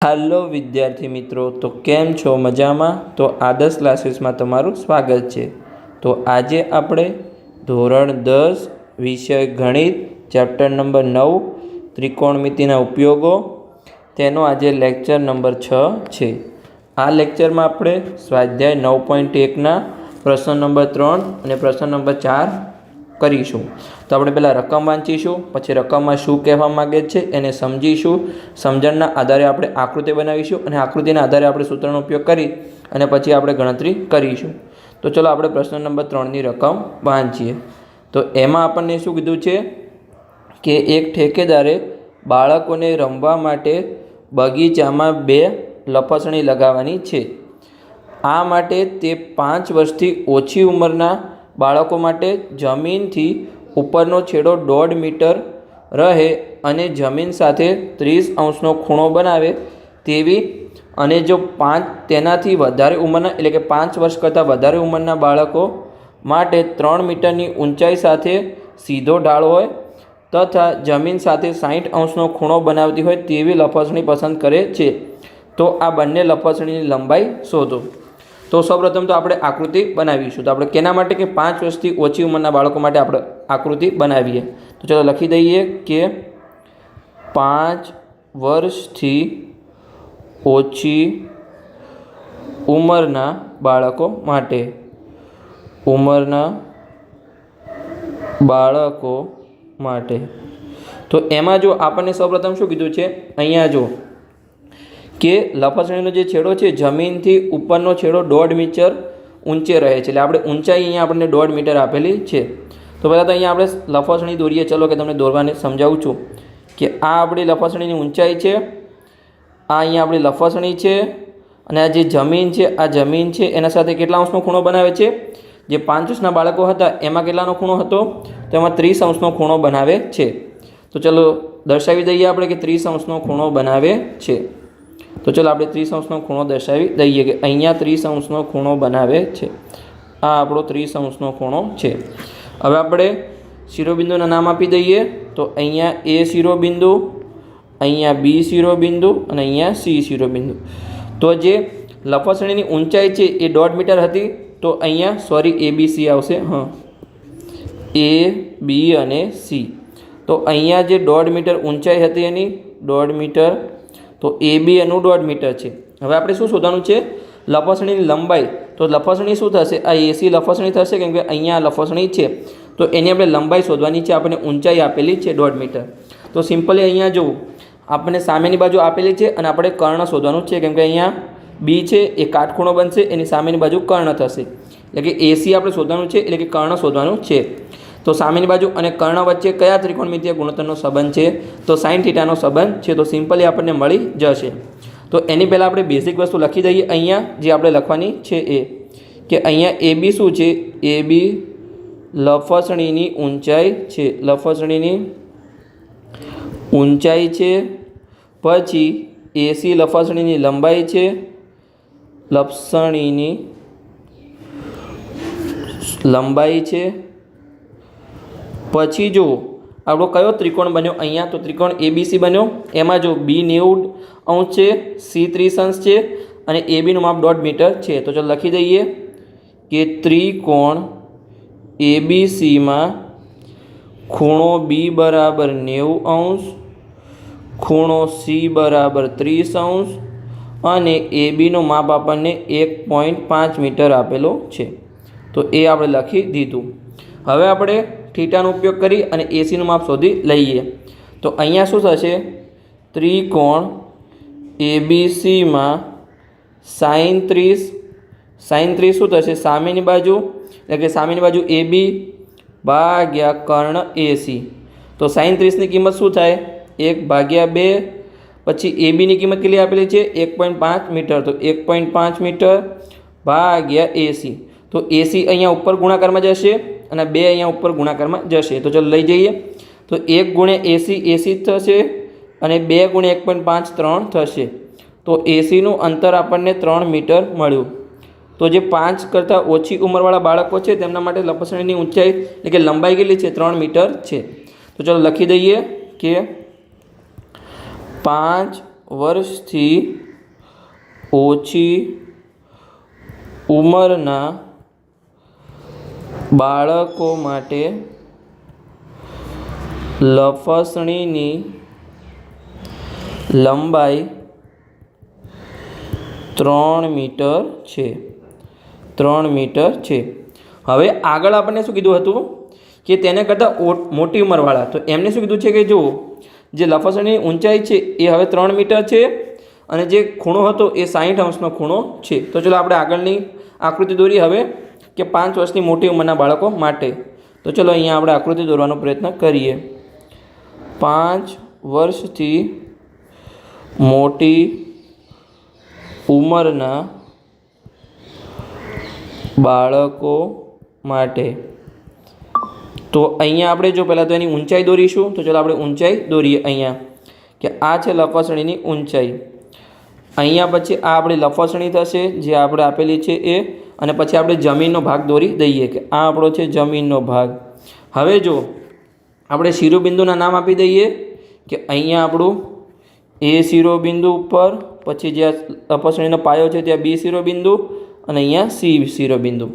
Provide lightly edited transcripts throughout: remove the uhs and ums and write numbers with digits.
Hello विद्यार्थी मित्रों, तो केम छो मजामा। तो आदर्श क्लासेस में तमारुं स्वागत है। तो आज आपणे धोरण 10 विषय गणित चैप्टर नंबर 9 त्रिकोणमितिना उपयोगों तेनो आज लेक्चर नंबर 6 है। आ लेक्चर में आपणे स्वाध्याय 9.1 ना प्रश्न नंबर 3 और प्रश्न नंबर 4 करीशुं। तो આપણે પહેલાં રકમ વાંચીશું, પછી રકમમાં શું કહેવા માગે છે એને સમજીશું, સમજણના આધારે આપણે આકૃતિ બનાવીશું અને આકૃતિના આધારે આપણે સૂત્રનો ઉપયોગ કરી અને પછી આપણે ગણતરી કરીશું। તો ચલો આપણે પ્રશ્ન નંબર 3ની રકમ વાંચીએ। તો એમાં આપણને શું કીધું છે કે એક ઠેકેદારે બાળકોને રમવા માટે બગીચામાં 2 લપસણી લગાવવાની છે। આ માટે તે 5 વર્ષથી ઓછી ઉંમરના બાળકો માટે જમીનથી ઉપરનો છેડો 1.5 મીટર રહે અને જમીન સાથે 30 અંશનો ખૂણો બનાવે તેવી અને જો 5 તેનાથી વધારે ઉંમરના એટલે કે 5 વર્ષ કરતાં વધારે ઉંમરના બાળકો માટે 3 મીટરની ઊંચાઈ સાથે સીધો ઢાળ હોય તથા જમીન સાથે 60 અંશનો ખૂણો બનાવતી હોય તેવી લપસણી પસંદ કરે છે। તો આ બંને લપસણીની લંબાઈ શોધો। तो સૌપ્રથમ तो આપણે આકૃતિ બનાવીશું। તો આપણે કેના માટે કે 5 વર્ષથી ઓછી ઉંમરના બાળકો માટે આપણે આકૃતિ બનાવીએ। તો ચલો લખી દઈએ કે 5 વર્ષથી ઓછી ઉંમરના બાળકો માટે તો એમાં જો આપણને સૌપ્રથમ શું કીધું છે અહીંયા જો કે લપસણીનો જે છેડો છે જમીનથી ઉપરનો છેડો 1.5 મીટર ઊંચે રહે છે, એટલે આપણે ઊંચાઈ અહીંયા આપણને 1.5 મીટર આપેલી છે। તો પહેલાં તો અહીંયા આપણે લપસણી દોરીએ। ચલો કે તમને દોરવાને સમજાવું છું કે આ આપણી લપસણીની ઊંચાઈ છે, આ અહીંયા આપણી લપસણી છે અને આ જે જમીન છે આ જમીન છે એના સાથે કેટલા અંશનો ખૂણો બનાવે છે। જે 5 વર્ષના બાળકો હતા એમાં કેટલાનો ખૂણો હતો તો એમાં 30 અંશનો ખૂણો બનાવે છે। તો ચલો દર્શાવી દઈએ આપણે કે 30 અંશનો ખૂણો બનાવે છે। तो चलो આપણે 30 અંશનો ખૂણો દર્શાવી દઈએ કે અહીંયા 30 અંશનો ખૂણો બનાવે છે। આ આપણો 30 અંશનો ખૂણો છે। હવે આપણે શિરોબિંદુના નામ આપી દઈએ। તો અહીંયા A શિરોબિંદુ, અહીંયા B શિરોબિંદુ અને અહીંયા C શિરોબિંદુ। તો જે લપસણીની ઊંચાઈ છે એ 1.5 મીટર હતી તો અહીંયા સોરી ABC આવશે। હા, A B અને C। તો અહીંયા જે 1.5 મીટર ઊંચાઈ હતી એની 1.5 મીટર, तो ए बी एनु 1.5 मीटर है। हवे आपणे शुं शोधवानुं छे लपसणीनी लंबाई। तो लपसणी शुं थशे आ एसी लपसणी थशे केम के अहींया लपसणी छे तो एनी आपणे लंबाई शोधवानी छे। आपणे ऊंचाई आपेली छे 1.5 मीटर। तो सिम्पली अहींया जो आपणे सामेनी बाजू आपेली छे अने आपणे कर्ण शोधवानुं छे केम के अहींया बी छे ए काटखूणो बनशे, एनी सामेनी बाजू कर्ण थशे એટલે કે एसी आपणे शोधवानुं छे એટલે કે कर्ण शोधवानुं छे। तो सामेनी बाजू और कर्ण वच्चे कया त्रिकोणमितीय गुणोत्तरनो संबंध है तो sin थीटानो संबंध है। तो सिम्पली आपने मळी जशे। तो एनी पहला आपणे बेसिक वस्तु लखी दईए अहींया जे आपणे लखवानी छे ए कि अहींया ए बी शुं छे ए बी लपसणीनी ऊंचाई छे, लपसणीनी ऊंचाई छे। पछी एसी लपसणीनी लंबाई छे, लपसणीनी लंबाई छे। पछी जो आपणो कयो त्रिकोण बन्यो अहींया तो त्रिकोण ABC बन्यो। एमां जो B 90 अंश है, C 30 अंश है और AB नुं माप 1.5 मीटर है। तो चलो लखी दईए कि त्रिकोण ABC में खूणो B बराबर 90 अंश, खूणो C बराबर 30 अंश और AB नुं माप आपने 1.5 मीटर आपेलो है। तो ये आपणे लखी दीधुं। हवे आपणे थीटानो उपयोग करी अने एसीनुं माप शोधी लईए। तो अहींया शुं थशे त्रिकोण ABC में sin 30 शुं थशे सामेनी बाजू એટલે કે સામેની બાજુ AB ભાગ્યા કर्ण AC। तो sin 30 ની કિંમત શું થાય 1/2। પછી AB ની કિંમત કેટલી આપેલી છે 1.5 મીટર। તો 1.5 मीटर ભાગ્યા AC। तो AC अहींया उपर गुणाकारमां जशे અને 2 अहींया उपर गुणाकारमां जशे। तो चलो लई जईए। तो 1 × AC थशे અને 2 × 1.5 3 थशे। तो AC નું अंतर આપણને 3 मीटर मळ्युं। तो जे 5 करતાં ઓછી ઉંમરવાળા બાળકો છે તેમના માટે લપસણીની ઊંચાઈ એટલે કે લંબાઈ કેટલી છે 3 મીટર છે। तो चलो लखी दईए कि 5 વર્ષથી ઓછી ઉંમરના બાળકો માટે લપસણીની લંબાઈ 3 મીટર છે. 3 મીટર છે. હવે આગળ આપણને શું કીધું હતું કે તેને કરતાં મોટી ઉંમરવાળા, તો એમને શું કીધું છે કે જો જે લપસણીની ઊંચાઈ છે એ હવે 3 મીટર છે અને જે ખૂણો હતો એ 60 અંશનો ખૂણો છે. તો ચલો આપણે આગળની આકૃતિ દોરીએ હવે કે 5 વર્ષની મોટી ઉંમરના બાળકો માટે. તો ચલો અહીંયા આપણે આકૃતિ દોરવાનો પ્રયત્ન કરીએ. 5 વર્ષથી મોટી ઉંમરના બાળકો માટે. તો અહીંયા આપણે જો પહેલાં તો એની ઊંચાઈ દોરીશું. તો ચલો આપણે ઊંચાઈ દોરીએ અહીંયા કે આ છે લપસણીની ઊંચાઈ. અહીંયા પછી આ આપણી લપસણી થશે જે આપણે આપેલી છે એ, અને પછી આપણે જમીનનો ભાગ દોરી દઈએ કે આ આપણો છે જમીનનો ભાગ. હવે જો આપણે શિરોબિંદુના નામ આપી દઈએ કે અહીંયા આપણું એ શિરોબિંદુ ઉપર, પછી જ્યાં લપસણીનો પાયો છે ત્યાં બી શિરોબિંદુ અને અહીંયા સી શિરોબિંદુ.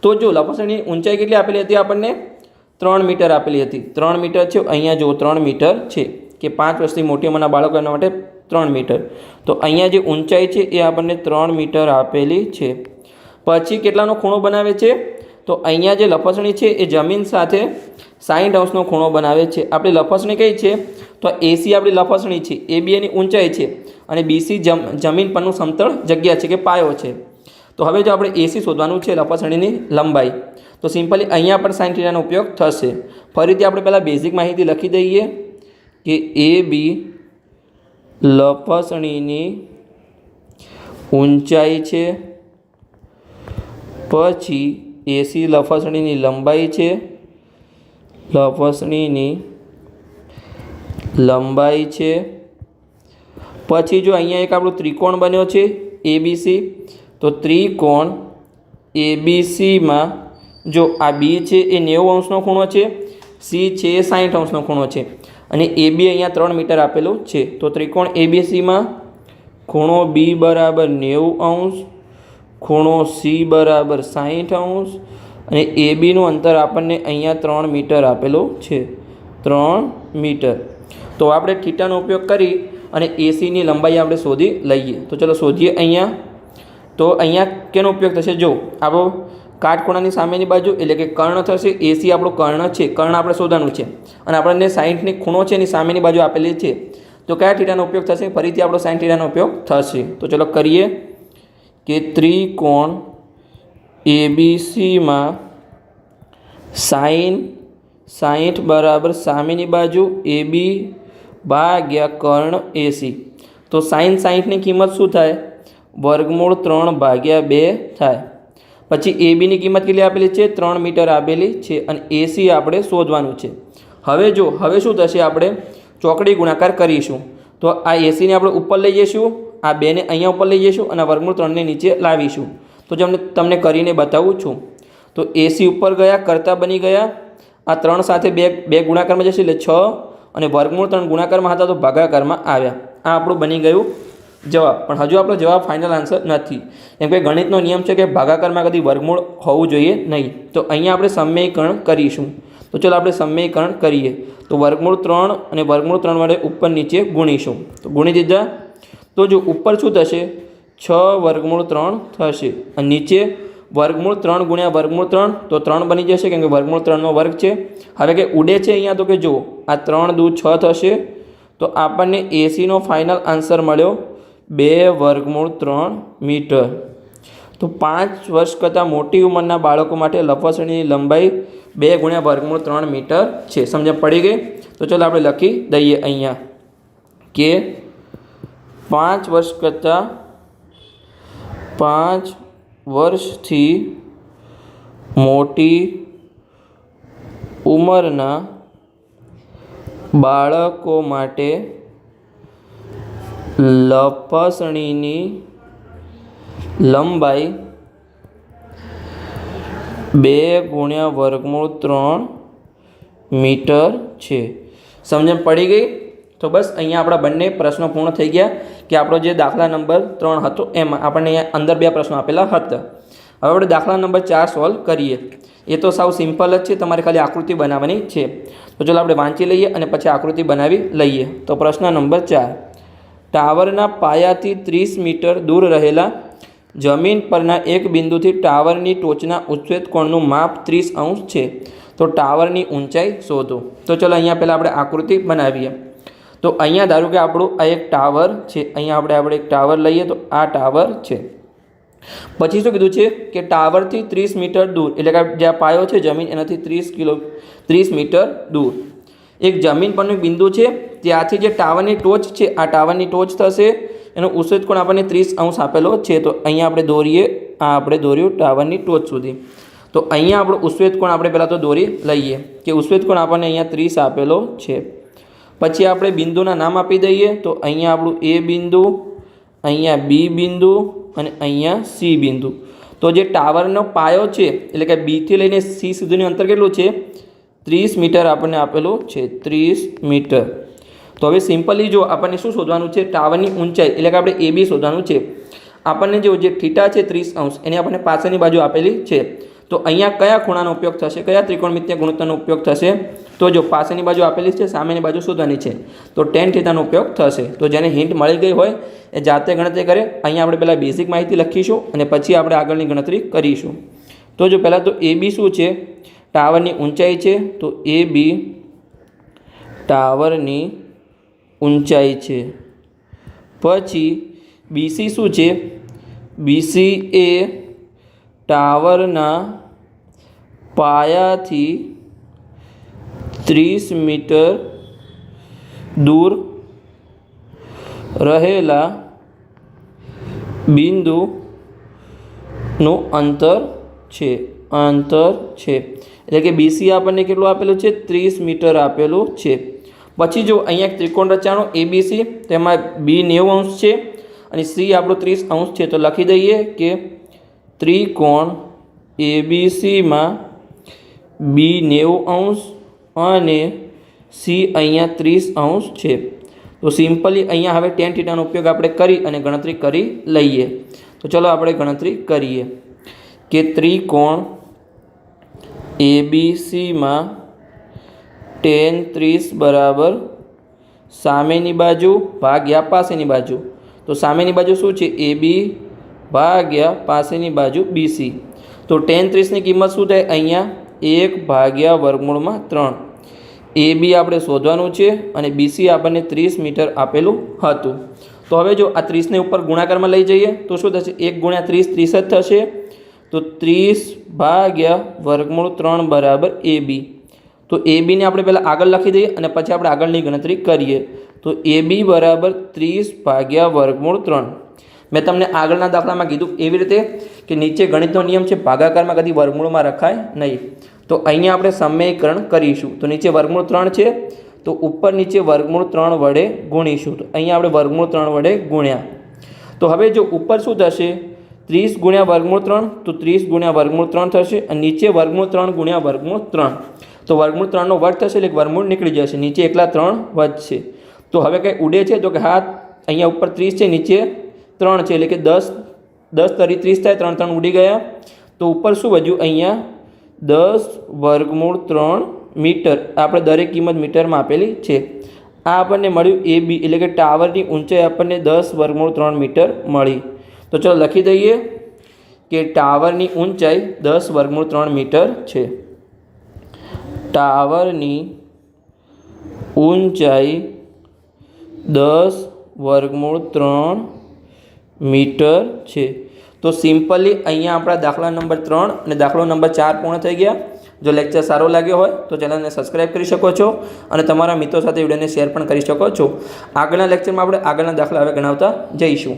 તો જો લપસણીની ઊંચાઈ કેટલી આપેલી હતી આપણને? 3 મીટર આપેલી હતી. 3 મીટર છે. અહીંયા જો 3 મીટર છે કે 5 વર્ષથી મોટી ઉંમરના બાળકો એના માટે 3 મીટર. તો અહીંયા જે ઊંચાઈ છે એ આપણને 3 મીટર આપેલી છે. પછી કેટલાનો ખૂણો બનાવે છે? તો અહીંયા જે લપસણી છે એ જમીન સાથે 60 અંશનો ખૂણો બનાવે છે. આપણી લપસણી કઈ છે? તો એસી આપણી લપસણી છે, એ બી એની ઊંચાઈ છે અને બીસી જમીન પરનું સમતળ જગ્યા છે કે પાયો છે. તો હવે જો આપણે એસી શોધવાનું છે લપસણીની લંબાઈ, તો સિમ્પલી અહીંયા પણ sin θ નો ઉપયોગ થશે. ફરીથી આપણે પહેલાં બેઝિક માહિતી લખી દઈએ કે એ બી લપસણીની ઊંચાઈ છે, પછી એસી લપસણીની લંબાઈ છે, લપસણીની લંબાઈ છે. પછી જો અહીંયા એક આપણો ત્રિકોણ બન્યો છે એબીસી, તો ત્રિકોણ એબીસીમાં જો આ બી છે એ 90 અંશનો ખૂણો છે, સી છે એ 60 અંશનો ખૂણો છે અને એ બી અહીંયા 3 મીટર આપેલું છે. તો ત્રિકોણ એબીસીમાં ખૂણો બી બરાબર 90 અંશ, ખૂણો સી બરાબર 60 અંશ અને એ બીનું અંતર આપણને અહીંયા 3 મીટર આપેલું છે. 3 મીટર. તો આપણે થીટાનો ઉપયોગ કરી અને એસીની લંબાઈ આપણે શોધી લઈએ. તો ચલો શોધીએ અહીંયા. તો અહીંયા કેનો ઉપયોગ થશે? જો આપણો કાટખૂણાની સામેની બાજુ એટલે કે કર્ણ થશે. એસી આપણું કર્ણ છે, કર્ણ આપણે શોધવાનું છે અને આપણને 60ની ખૂણો છે એની સામેની બાજુ આપેલી છે. તો કયા થીટાનો ઉપયોગ થશે? ફરીથી આપણો sin θ નો ઉપયોગ થશે. તો ચલો કરીએ કે ત્રિકોણ એબીસીમાં sin 60 બરાબર સામેની બાજુ એબી ભાગ્યા કર્ણ એસી. તો sin 60ની કિંમત શું થાય? વર્ગમૂળ 3/2 થાય. પછી એ બીની કિંમત કેટલી આપેલી છે? 3 મીટર આપેલી છે અને એસી આપણે શોધવાનું છે. હવે જો હવે શું થશે? આપણે ચોકડી ગુણાકાર કરીશું. તો આ એસીને આપણે ઉપર લઈ જઈશું, આ બેને અહીંયા ઉપર લઈ જઈશું અને વર્ગમૂળ 3ને નીચે લાવીશું. તો જે તમને કરીને બતાવું છું. તો એસી ઉપર ગયા, કરતા બની ગયા. આ 3 સાથે બે ગુણાકારમાં જશે એટલે 6 અને વર્ગમૂળ 3 ગુણાકારમાં હતા તો ભાગાકારમાં આવ્યા. આ આપણું બની ગયું જવાબ. પણ હજુ આપણો જવાબ ફાઇનલ આન્સર નથી, કેમ કે ગણિતનો નિયમ છે કે ભાગાકારમાં કદી વર્ગમૂળ હોવું જોઈએ નહીં. તો અહીંયા આપણે સમીકરણ કરીશું. તો ચલો આપણે સમીકરણ કરીએ. તો વર્ગમૂળ 3 અને વર્ગમૂળ 3 વડે ઉપર નીચે ગુણીશું. તો ગુણી દીધા. તો જો ઉપર શું થશે? 6 વર્ગમૂળ 3 થશે અને નીચે વર્ગમૂળ 3 ગુણ્યા વર્ગમૂળ 3, તો 3 બની જશે કેમ કે વર્ગમૂળ 3નો વર્ગ છે. હવે કે ઉડે છે અહીંયા, તો કે જો આ 3 દૂ 6 થશે. તો આપણને એસીનો ફાઇનલ આન્સર મળ્યો 2 વર્ગમૂળ 3 મીટર. તો 5 વર્ષ કરતાં મોટી ઉંમરના બાળકો માટે લપસણીની લંબાઈ 2 ગુણ્યા વર્ગમૂળ 3 મીટર છે. સમજણ પડી ગઈ? તો ચાલો આપણે લખી દઈએ અહીંયા કે 5 વર્ષ કરતાં 5 વર્ષથી મોટી ઉંમરના બાળકો માટે લપસણીની લંબાઈ 2 ગુણ્યા વર્ગમૂળ 3 મીટર છે. સમજણ પડી ગઈ? તો બસ અહીંયા આપણા બંને પ્રશ્નો પૂર્ણ થઈ ગયા કે આપણો જે દાખલા નંબર 3 હતો એમાં આપણને અહીંયા અંદર 2 પ્રશ્નો આપેલા હતા. હવે આપણે દાખલા નંબર 4 સોલ્વ કરીએ. એ તો સાવ સિમ્પલ જ છે, તમારે ખાલી આકૃતિ બનાવવાની છે. તો ચાલો આપણે વાંચી લઈએ અને પછી આકૃતિ બનાવી લઈએ. તો પ્રશ્ન નંબર 4, ટાવરના પાયાથી 30 મીટર દૂર રહેલા જમીન પરના એક બિંદુથી ટાવરની ટોચના ઉચ્છેદ કોણનું માપ 30 અંશ છે. તો ટાવરની ઊંચાઈ શોધો. તો ચલો અહીંયા પહેલાં આપણે આકૃતિ બનાવીએ. તો અહીંયા ધારો કે આપણું આ એક ટાવર છે. અહીંયા આપણે એક ટાવર લઈએ તો આ ટાવર છે. પછી શું કીધું છે કે ટાવરથી 30 મીટર દૂર, એટલે કે જે પાયો છે જમીન એનાથી 30 મીટર દૂર એક જમીન પરનું બિંદુ છે. ત્યાંથી જે ટાવરની ટોચ છે, આ ટાવરની ટોચ થશે, એનો ઉચ્છેદ કોણ આપણને 30 અંશ આપેલો છે. તો અહીંયા આપણે દોરીએ, આ આપણે દોર્યું ટાવરની ટોચ સુધી. તો અહીંયા આપણો ઉચ્છેદ કોણ આપણે પહેલાં તો દોરી લઈએ કે ઉચ્છેદ કોણ આપણને અહીંયા 30 આપેલો છે. પછી આપણે બિંદુના નામ આપી દઈએ. તો અહીંયા આપણું એ બિંદુ, અહીંયા બી બિંદુ અને અહીંયા સી બિંદુ. તો જે ટાવરનો પાયો છે એટલે કે બીથી લઈને સી સુધીનું અંતર કેટલું છે? 30 મીટર આપણને આપેલું છે, 30 મીટર. તો હવે સિમ્પલી જો આપણને શું શોધવાનું છે? ટાવરની ઊંચાઈ એટલે કે આપણે એ બી શોધવાનું છે. આપણને જે થીટા છે 30 અંશ એની આપણને પાછળની બાજુ આપેલી છે. તો અહીંયા કયા ખૂણાનો ઉપયોગ થશે, કયા ત્રિકોણમિતિય ગુણોત્તરનો ઉપયોગ થશે? તો જો પાછળની બાજુ આપેલી છે, સામેની બાજુ શોધવાની છે, તો tan થીટાનો ઉપયોગ થશે. તો જેને હિન્ટ મળી ગઈ હોય એ જાતે ગણતરી કરે. અહીંયા આપણે પહેલાં બેઝિક માહિતી લખીશું અને પછી આપણે આગળની ગણતરી કરીશું. તો જો પહેલાં તો એ બી શું છે? ટાવરની ઊંચાઈ છે. તો એ બી ટાવરની ઊંચાઈ છે. પછી બીસી શું છે? બીસી એ ટાવરના પાયાથી 30 મીટર દૂર રહેલા બિંદુનું અંતર છે. એટલે કે બીસી આપણને કેટલું આપેલું છે? 30 મીટર આપેલું છે. પછી જો અહીંયા એક ત્રિકોણ રચાણો એબીસી, તેમાં બી 90 અંશ છે અને સી આપણું 30 અંશ છે. તો લખી દઈએ કે ત્રિકોણ એબીસીમાં બી 90 અંશ અને સી અહીંયા 30 અંશ છે. તો સિમ્પલી અહીંયા હવે tan થીટાનો ઉપયોગ આપણે કરી અને ગણતરી કરી લઈએ. તો ચલો આપણે ગણતરી કરીએ કે ત્રિકોણ એબીસીમાં tan 30 બરાબર સામેની બાજુ ભાગ્યા પાસેની બાજુ. તો સામેની બાજુ શું છે? AB ભાગ્યા પાસેની બાજુ BC. તો tan 30ની કિંમત શું થાય? અહીંયા 1/3. AB આપણે શોધવાનું છે અને BC આપણને 30 મીટર આપેલું હતું. તો હવે જો આ 30ને ઉપર ગુણાકારમાં લઈ જઈએ તો શું થશે? 1 × 30 30 જ થશે. તો 30/3 બરાબર AB. તો ABને આપણે પહેલાં આગળ લખી દઈએ અને પછી આપણે આગળની ગણતરી કરીએ. તો AB બરાબર 30/3. મેં તમને આગળના દાખલામાં કીધું એવી રીતે કે નીચે ગણિતનો નિયમ છે, ભાગાકારમાં કદી વર્ગમૂળમાં રખાય નહીં. તો અહીંયા આપણે સમીકરણ કરીશું. તો નીચે વર્ગમૂળ 3 છે, તો ઉપર નીચે વર્ગમૂળ 3 વડે ગુણીશું. તો અહીંયા આપણે વર્ગમૂળ 3 વડે ગુણ્યા. તો હવે જો ઉપર શું થશે? 30 × વર્ગમૂળ 3, તો 30 × વર્ગમૂળ 3 થશે અને નીચે વર્ગમૂળ 3 × વર્ગમૂળ 3. તો વર્ગમૂળ 3નો વર્ગ થશે એટલે વર્ગમૂળ નીકળી જશે, નીચે એકલા 3 વધશે. તો હવે કંઈ ઉડે છે? તો કે હા, અહીંયા ઉપર 30 છે, નીચે 3 છે, એટલે કે 10 તરી 30 થાય, 3 3 ઉડી ગયા. તો ઉપર શું વધ્યું? અહીંયા 10/3 મીટર. આપણે દરેક કિંમત મીટરમાં આપેલી છે. આ આપણને મળ્યું AB એટલે કે ટાવરની ઊંચાઈ આપણને 10/3 મીટર મળી. તો ચલો લખી દઈએ કે ટાવરની ઊંચાઈ 10/3 મીટર છે. ટાવરની ઊંચાઈ 10/3 મીટર છે. તો સિમ્પલી અહીંયા આપણા દાખલા નંબર 3 અને દાખલો નંબર 4 પૂર્ણ થઈ ગયા. જો લેક્ચર સારો લાગ્યો હોય તો ચેનલને સબસ્ક્રાઈબ કરી શકો છો અને તમારા મિત્રો સાથે વિડીયોને શેર પણ કરી શકો છો. આગળના લેક્ચરમાં આપણે આગળના દાખલા હવે ગણાવતા જઈશું.